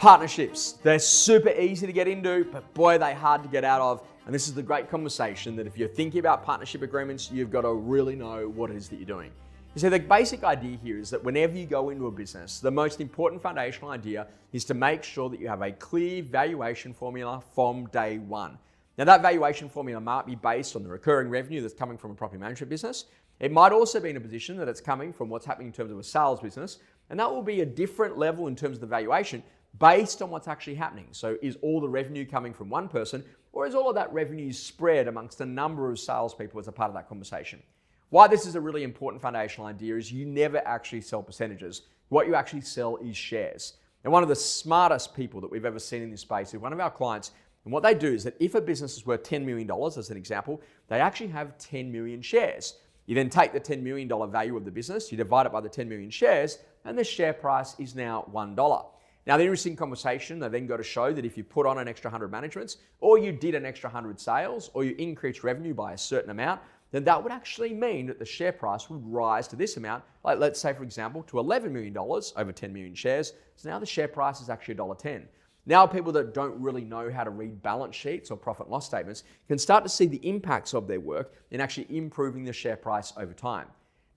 Partnerships, they're super easy to get into, but boy, they're hard to get out of. And this is the great conversation that if you're thinking about partnership agreements, you've got to really know what it is that you're doing. You see, the basic idea here is that whenever you go into a business, the most important foundational idea is to make sure that you have a clear valuation formula from day one. Now, that valuation formula might be based on the recurring revenue that's coming from a property management business. It might also be in a position that it's coming from what's happening in terms of a sales business, and that will be a different level in terms of the valuation based on what's actually happening. So is all the revenue coming from one person, or is all of that revenue spread amongst a number of salespeople as a part of that conversation? Why this is a really important foundational idea is you never actually sell percentages. What you actually sell is shares. And one of the smartest people that we've ever seen in this space is one of our clients. And what they do is that if a business is worth $10 million, as an example, they actually have 10 million shares. You then take the $10 million value of the business, you divide it by the 10 million shares, and the share price is now $1. Now, the interesting conversation, they then go to show that if you put on an extra 100 managements, or you did an extra 100 sales, or you increased revenue by a certain amount, then that would actually mean that the share price would rise to this amount, like let's say, for example, to $11 million over 10 million shares. So now the share price is actually $1.10. Now people that don't really know how to read balance sheets or profit and loss statements can start to see the impacts of their work in actually improving the share price over time.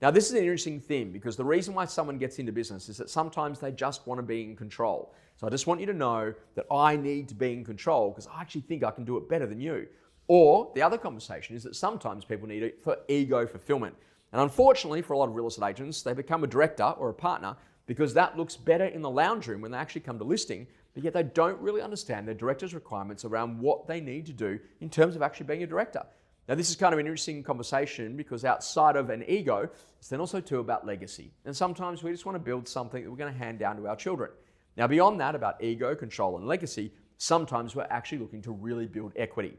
Now, this is an interesting thing because the reason why someone gets into business is that sometimes they just want to be in control. So I just want you to know that I need to be in control because I actually think I can do it better than you. Or the other conversation is that sometimes people need it for ego fulfillment. And unfortunately, for a lot of real estate agents, they become a director or a partner because that looks better in the lounge room when they actually come to listing, but yet they don't really understand their director's requirements around what they need to do in terms of actually being a director. Now, this is kind of an interesting conversation because outside of an ego, it's then also too about legacy. And sometimes we just want to build something that we're going to hand down to our children. Now, beyond that, about ego, control, and legacy, sometimes we're actually looking to really build equity.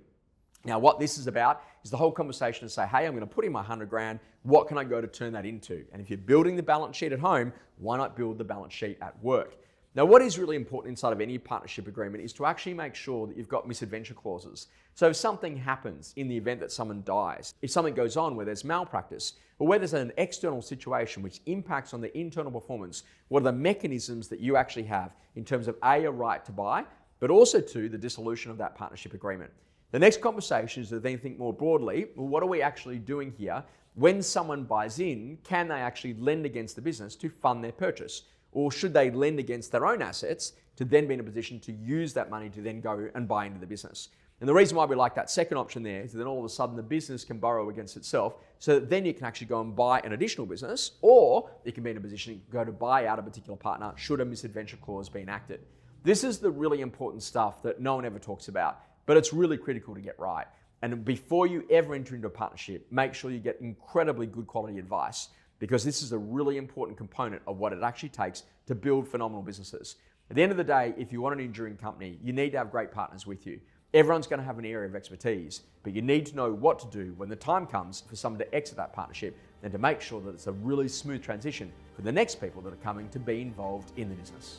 Now, what this is about is the whole conversation to say, hey, I'm going to put in my 100 grand. What can I go to turn that into? And if you're building the balance sheet at home, why not build the balance sheet at work? Now, what is really important inside of any partnership agreement is to actually make sure that you've got misadventure clauses. So if something happens in the event that someone dies, if something goes on where there's malpractice, or where there's an external situation which impacts on the internal performance, what are the mechanisms that you actually have in terms of A, a right to buy, but also two, the dissolution of that partnership agreement. The next conversation is to then think more broadly, well, what are we actually doing here? When someone buys in, can they actually lend against the business to fund their purchase? Or should they lend against their own assets to then be in a position to use that money to then go and buy into the business? And the reason why we like that second option there is that then all of a sudden the business can borrow against itself so that then you can actually go and buy an additional business, or you can be in a position to go to buy out a particular partner should a misadventure clause be enacted. This is the really important stuff that no one ever talks about, but it's really critical to get right. And before you ever enter into a partnership, make sure you get incredibly good quality advice, because this is a really important component of what it actually takes to build phenomenal businesses. At the end of the day, if you want an enduring company, you need to have great partners with you. Everyone's going to have an area of expertise, but you need to know what to do when the time comes for someone to exit that partnership and to make sure that it's a really smooth transition for the next people that are coming to be involved in the business.